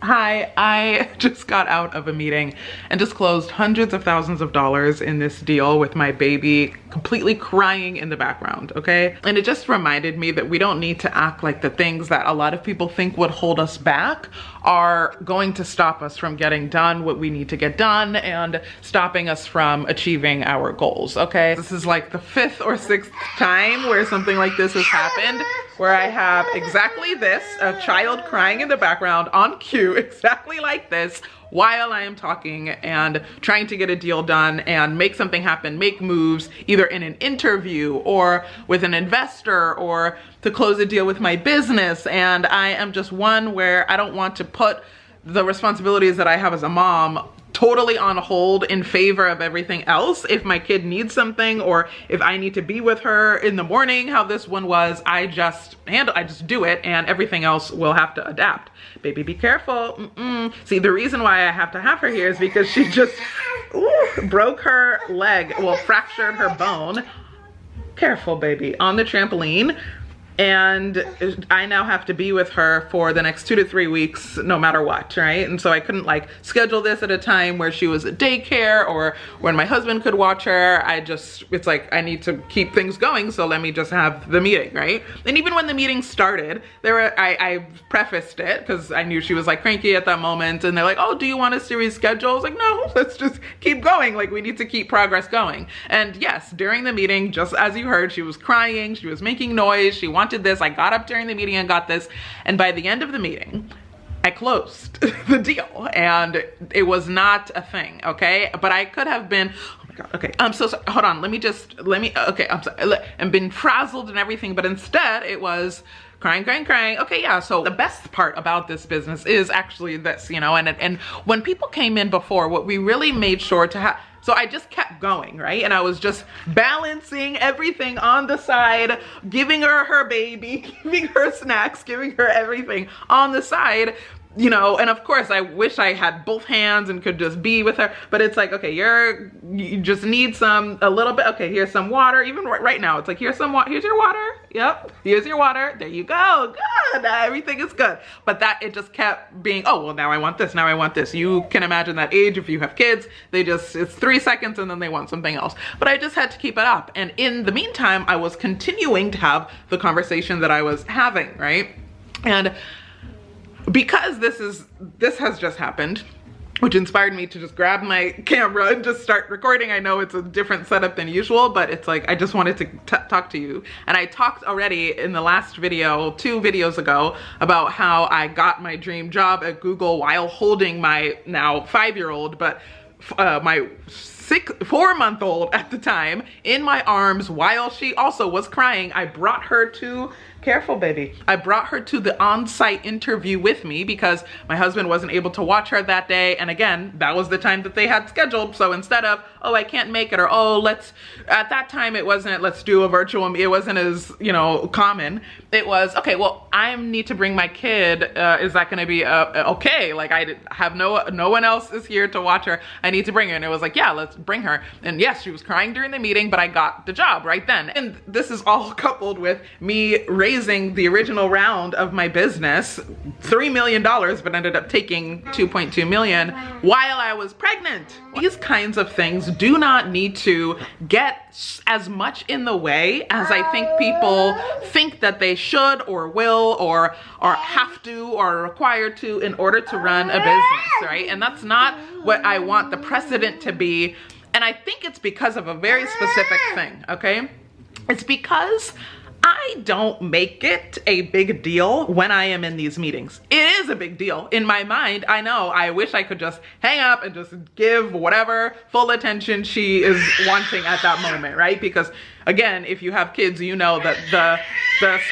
Hi, I just got out of a meeting and just closed hundreds of thousands of dollars in this deal with my baby completely crying in the background, okay? And it just reminded me that we don't need to act like the things that a lot of people think would hold us back are going to stop us from getting done what we need to get done and stopping us from achieving our goals, okay? This is like the 5th or 6th time where something like this has happened, where I have exactly this, a child crying in the background on cue, exactly like this, while I am talking and trying to get a deal done and make something happen, make moves, either in an interview or with an investor or to close a deal with my business. And I am just one where I don't want to put the responsibilities that I have as a mom totally on hold in favor of everything else. If my kid needs something or if I need to be with her in the morning, how this one was, I just do it and everything else will have to adapt. Baby, be careful. See, the reason why I have to have her here is because she just broke her leg, well, fractured her bone. Careful, baby, on the trampoline. And I now have to be with her for the next 2 to 3 weeks, no matter what, right? And so I couldn't like schedule this at a time where she was at daycare or when my husband could watch her. It's like, I need to keep things going, so let me just have the meeting, right? And even when the meeting started, I prefaced it because I knew she was like cranky at that moment, and they're like, oh, do you want us to reschedule? I was like, no, let's just keep going. Like, we need to keep progress going. And yes, during the meeting, just as you heard, she was crying, she was making noise, she wanted this. I got up during the meeting and got this, and by the end of the meeting I closed the deal and it was not a thing, okay? But I could have been, oh my god, okay, I'm so sorry, hold on, okay, I'm sorry, and been frazzled and everything, but instead it was crying. Okay, yeah, so the best part about this business is actually this, you know, and when people came in before, what we really made sure to have, so I just kept going, right? And I was just balancing everything on the side, giving her her baby, giving her snacks, giving her everything on the side, you know. And of course I wish I had both hands and could just be with her, but it's like, okay, you just need a little bit, okay, here's some water. Even right now, it's like, here's your water. Yep, here's your water. There you go, good, everything is good. But it just kept being, oh, well, now I want this, now I want this. You can imagine that age if you have kids, it's 3 seconds and then they want something else. But I just had to keep it up. And in the meantime, I was continuing to have the conversation that I was having, right? And because this has just happened, which inspired me to just grab my camera and just start recording. I know it's a different setup than usual, but it's like, I just wanted to talk to you. And I talked already in the last video, 2 videos ago, about how I got my dream job at Google while holding my now 5-year-old, but my 4-month-old at the time in my arms while she also was crying. I brought her to, careful baby, I brought her to the on-site interview with me because my husband wasn't able to watch her that day. And again, that was the time that they had scheduled. So instead of, oh, I can't make it, or oh, at that time it wasn't, let's do a virtual, it wasn't as, you know, common. It was, okay, well, I need to bring my kid. Is that gonna be okay? Like, I have no one else is here to watch her. I need to bring her. And it was like, yeah, let's bring her. And yes, she was crying during the meeting, but I got the job right then. And this is all coupled with me raising the original round of my business, $3 million, but ended up taking 2.2 million while I was pregnant. These kinds of things do not need to get as much in the way as I think people think that they should or will or have to or are required to in order to run a business, right? And that's not what I want the precedent to be. And I think it's because of a very specific thing, okay? It's because I don't make it a big deal when I am in these meetings. It is a big deal. In my mind, I know, I wish I could just hang up and just give whatever full attention she is wanting at that moment, right? Because again, if you have kids, you know that the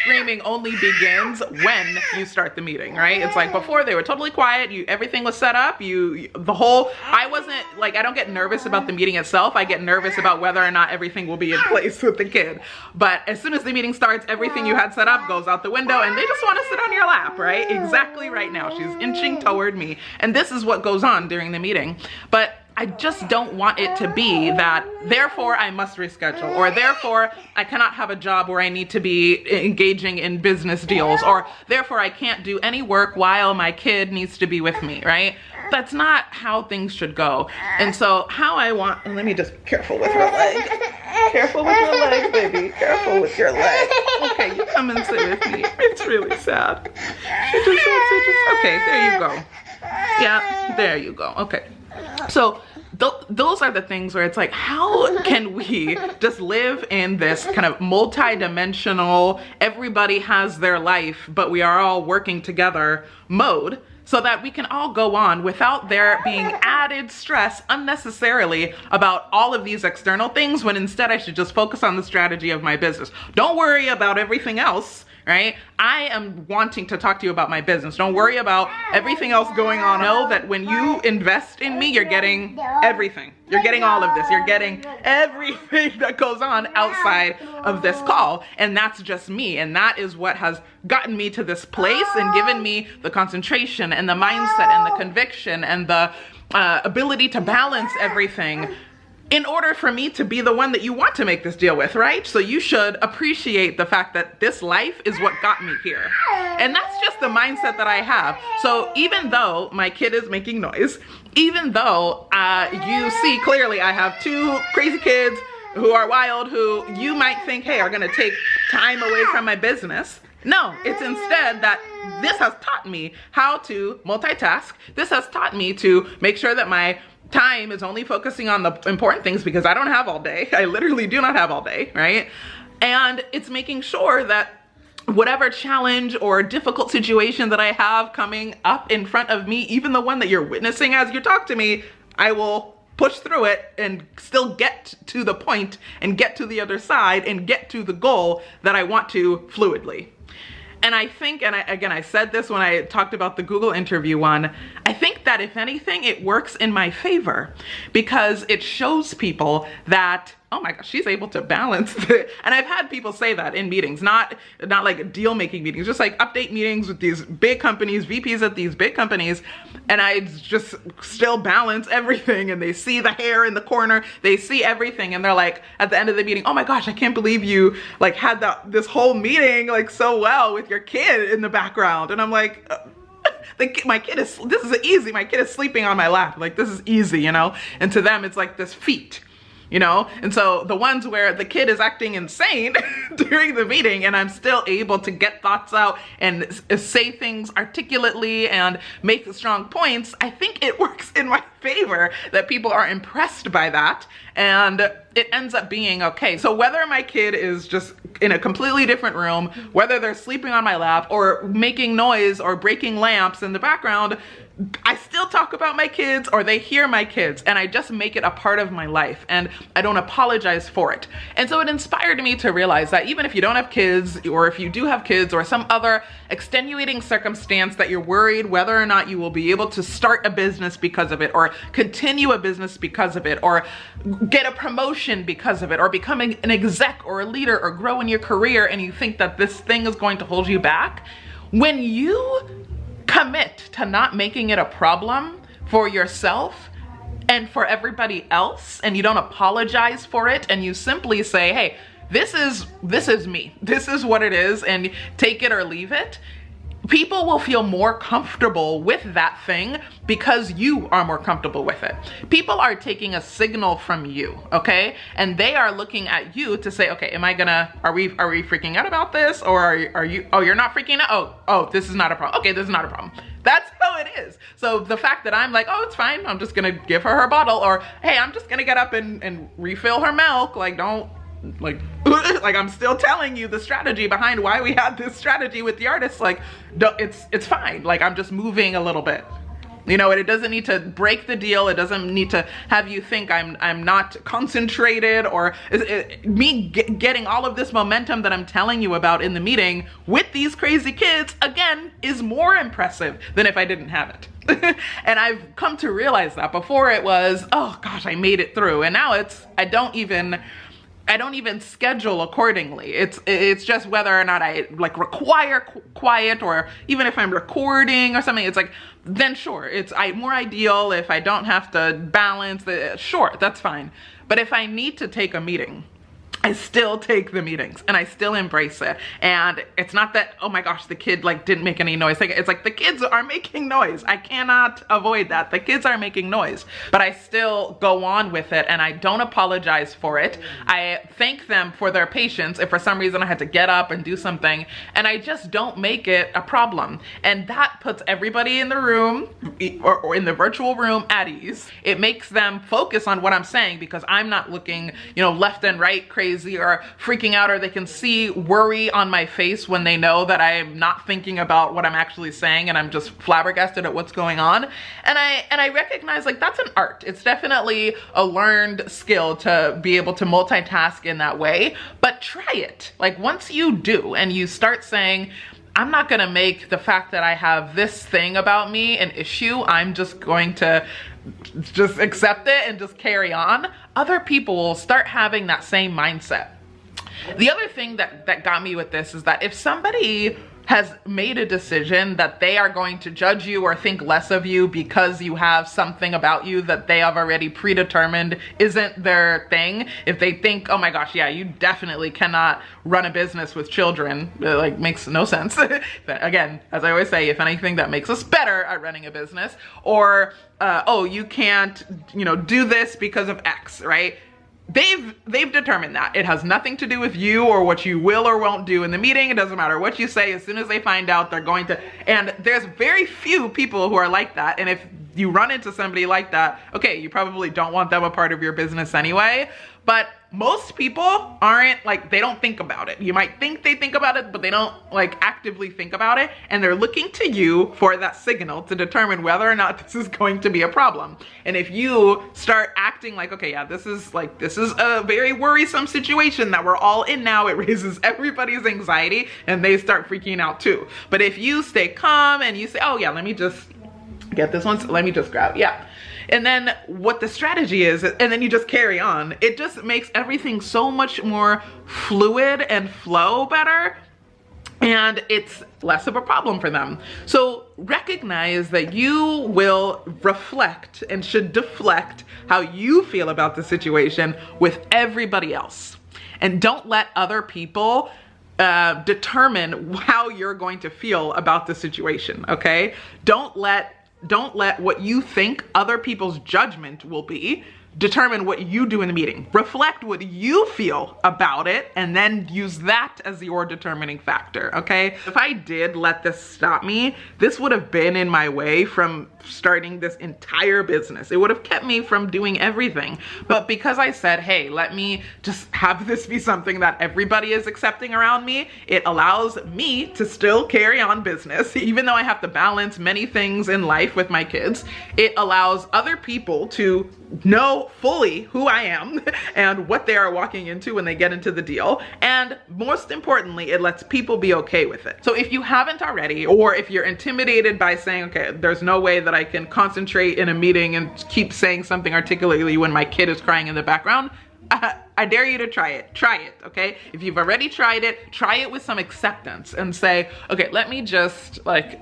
screaming only begins when you start the meeting, right? It's like before they were totally quiet, everything was set up, I wasn't like, I don't get nervous about the meeting itself. I get nervous about whether or not everything will be in place with the kid. But as soon as the meeting starts, everything you had set up goes out the window and they just want to sit on your lap, right? Exactly right now. She's inching toward me. And this is what goes on during the meeting. But I just don't want it to be that therefore I must reschedule, or therefore I cannot have a job where I need to be engaging in business deals, or therefore I can't do any work while my kid needs to be with me, right? That's not how things should go. And so how I want, let me just, careful with your leg. Careful with your leg, baby. Careful with your leg. Okay, you come and sit with me. It's really sad. Okay, there you go. Yeah, there you go. Okay. So those are the things where it's like, how can we just live in this kind of multi-dimensional, everybody has their life, but we are all working together mode, so that we can all go on without there being added stress unnecessarily about all of these external things, when instead I should just focus on the strategy of my business. Don't worry about everything else, right? I am wanting to talk to you about my business. Don't worry about everything else going on. Know that when you invest in me, you're getting everything. You're getting all of this. You're getting everything that goes on outside of this call. And that's just me. And that is what has gotten me to this place and given me the concentration and the mindset and the conviction and the ability to balance everything in order for me to be the one that you want to make this deal with, right? So you should appreciate the fact that this life is what got me here. And that's just the mindset that I have. So even though my kid is making noise, even though you see clearly I have two crazy kids who are wild, who you might think, hey, are gonna take time away from my business. No, it's instead that this has taught me how to multitask. This has taught me to make sure that my time is only focusing on the important things, because I don't have all day. I literally do not have all day, right? And it's making sure that whatever challenge or difficult situation that I have coming up in front of me, even the one that you're witnessing as you talk to me, I will push through it and still get to the point and get to the other side and get to the goal that I want to fluidly. And I think, and I said this when I talked about the Google interview one, I think that if anything, it works in my favor, because it shows people that, oh my gosh, she's able to balance and I've had people say that in meetings, not like deal making meetings, just like update meetings with these big companies, VPs at these big companies, and I just still balance everything, and they see the hair in the corner, they see everything, and they're like, at the end of the meeting, oh my gosh, I can't believe you like had this whole meeting like so well with your kid in the background. And I'm like, my kid is, this is easy. My kid is sleeping on my lap. Like, this is easy, you know? And to them, it's like this feat, you know? And so the ones where the kid is acting insane during the meeting and I'm still able to get thoughts out and say things articulately and make strong points, I think it works in my favor that people are impressed by that, and it ends up being okay. So whether my kid is just in a completely different room, whether they're sleeping on my lap or making noise or breaking lamps in the background, I still talk about my kids, or they hear my kids, and I just make it a part of my life, and I don't apologize for it. And so it inspired me to realize that even if you don't have kids, or if you do have kids, or some other extenuating circumstance that you're worried whether or not you will be able to start a business because of it, or continue a business because of it, or get a promotion because of it, or become an exec or a leader or grow in your career, and you think that this thing is going to hold you back, when you commit to not making it a problem for yourself and for everybody else, and you don't apologize for it, and you simply say, hey, this is me, this is what it is, and take it or leave it, people will feel more comfortable with that thing because you are more comfortable with it. People are taking a signal from you, okay? And they are looking at you to say, okay, are we freaking out about this? Or are you, oh, you're not freaking out? Oh, this is not a problem. Okay, this is not a problem. That's how it is. So the fact that I'm like, oh, it's fine, I'm just gonna give her bottle, or hey, I'm just gonna get up and refill her milk, like don't, like I'm still telling you the strategy behind why we had this strategy with the artist, like it's fine, like I'm just moving a little bit, you know, and it doesn't need to break the deal. It doesn't need to have you think I'm not concentrated, or me getting all of this momentum that I'm telling you about in the meeting with these crazy kids, again, is more impressive than if I didn't have it. And I've come to realize that. Before it was, oh gosh, I made it through, and now it's, I don't even, I don't even schedule accordingly. It's just whether or not I like require quiet, or even if I'm recording or something, it's like, then sure, it's more ideal if I don't have to balance the, sure, that's fine. But if I need to take a meeting, I still take the meetings and I still embrace it. And it's not that, oh my gosh, the kid like didn't make any noise. It's like the kids are making noise. I cannot avoid that. The kids are making noise, but I still go on with it and I don't apologize for it. I thank them for their patience if for some reason I had to get up and do something, and I just don't make it a problem. And that puts everybody in the room or in the virtual room at ease. It makes them focus on what I'm saying because I'm not looking, you know, left and right crazy or freaking out, or they can see worry on my face when they know that I'm not thinking about what I'm actually saying and I'm just flabbergasted at what's going on. And I recognize like that's an art. It's definitely a learned skill to be able to multitask in that way, but try it. Like once you do and you start saying, I'm not gonna make the fact that I have this thing about me an issue, I'm just going to just accept it and just carry on, other people will start having that same mindset. The other thing that got me with this is that if somebody has made a decision that they are going to judge you or think less of you because you have something about you that they have already predetermined isn't their thing, if they think, oh my gosh, yeah, you definitely cannot run a business with children, it like makes no sense. Again, as I always say, if anything, that makes us better at running a business. Or, oh, you can't, you know, do this because of X, right? They've determined that. It has nothing to do with you or what you will or won't do in the meeting. It doesn't matter what you say. As soon as they find out, they're going to, and there's very few people who are like that. And if you run into somebody like that, okay, you probably don't want them a part of your business anyway. But most people aren't like, they don't think about it. You might think they think about it, but they don't like actively think about it. And they're looking to you for that signal to determine whether or not this is going to be a problem. And if you start acting like, okay, yeah, this is a very worrisome situation that we're all in now, it raises everybody's anxiety and they start freaking out too. But if you stay calm and you say, oh yeah, let me just get this one, so let me just grab, yeah. And then what the strategy is, and then you just carry on. It just makes everything so much more fluid and flow better. And it's less of a problem for them. So recognize that you will reflect and should deflect how you feel about the situation with everybody else. And don't let other people determine how you're going to feel about the situation, okay? Don't let what you think other people's judgment will be determine what you do in the meeting. Reflect what you feel about it and then use that as your determining factor, okay? If I did let this stop me, this would have been in my way from starting this entire business. It would have kept me from doing everything. But because I said, hey, let me just have this be something that everybody is accepting around me, it allows me to still carry on business, even though I have to balance many things in life with my kids. It allows other people to know fully who I am and what they are walking into when they get into the deal. And most importantly, it lets people be okay with it. So if you haven't already, or if you're intimidated by saying, okay, there's no way that I can concentrate in a meeting and keep saying something articulately when my kid is crying in the background, I dare you to try it. Try it, okay? If you've already tried it, try it with some acceptance and say, okay, let me just like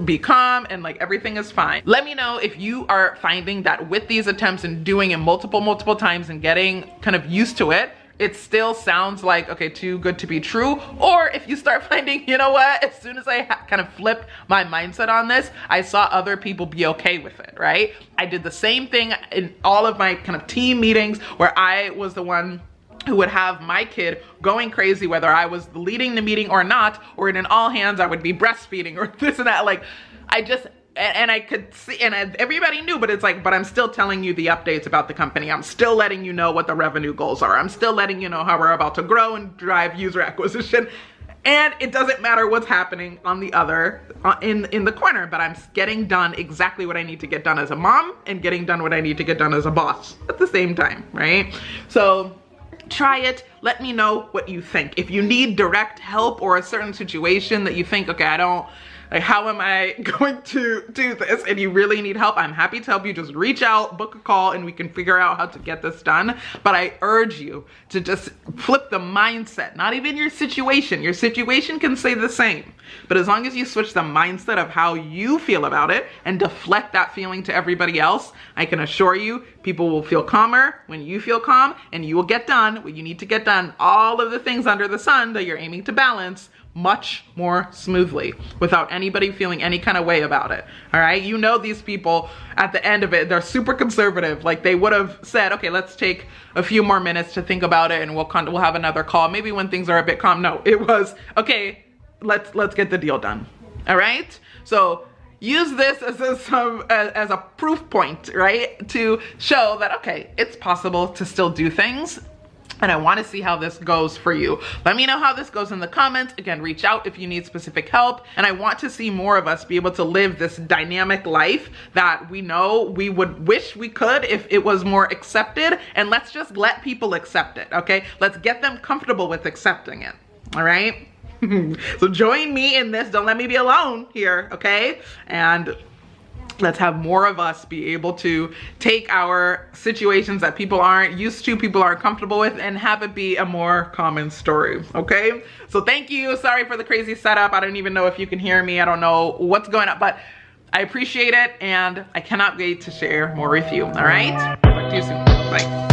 be calm and like everything is fine. Let me know if you are finding that with these attempts and doing it multiple times and getting kind of used to it, it still sounds like, okay, too good to be true. Or if you start finding, you know what, as soon as I kind of flip my mindset on this, I saw other people be okay with it, right? I did the same thing in all of my kind of team meetings where I was the one who would have my kid going crazy, whether I was leading the meeting or not, or in an all hands, I would be breastfeeding or this and that. Like, and I could see, and everybody knew, but it's like, but I'm still telling you the updates about the company. I'm still letting you know what the revenue goals are. I'm still letting you know how we're about to grow and drive user acquisition. And it doesn't matter what's happening on the other, in the corner, but I'm getting done exactly what I need to get done as a mom and getting done what I need to get done as a boss at the same time, right? So try it. Let me know what you think. If you need direct help or a certain situation that you think, okay, like, how am I going to do this? And you really need help, I'm happy to help you. Just reach out, book a call, and we can figure out how to get this done. But I urge you to just flip the mindset, not even your situation. Your situation can stay the same, but as long as you switch the mindset of how you feel about it and deflect that feeling to everybody else, I can assure you people will feel calmer when you feel calm, and you will get done what you need to get done, all of the things under the sun that you're aiming to balance, much more smoothly without anybody feeling any kind of way about it. All right, you know, these people at the end of it, they're super conservative. Like, they would have said, okay, let's take a few more minutes to think about it and we'll have another call maybe when things are a bit calm. No, it was okay, let's get the deal done. All right, so use this as a proof point, right, to show that, okay, it's possible to still do things. And I want to see how this goes for you. Let me know how this goes in the comments. Again, reach out if you need specific help. And I want to see more of us be able to live this dynamic life that we know we would wish we could if it was more accepted. And let's just let people accept it, okay? Let's get them comfortable with accepting it, all right? So join me in this. Don't let me be alone here, okay? And let's have more of us be able to take our situations that people aren't used to, people aren't comfortable with, and have it be a more common story, okay? So thank you. Sorry for the crazy setup. I don't even know if you can hear me. I don't know what's going on, but I appreciate it, and I cannot wait to share more with you, all right? Talk to you soon. Bye.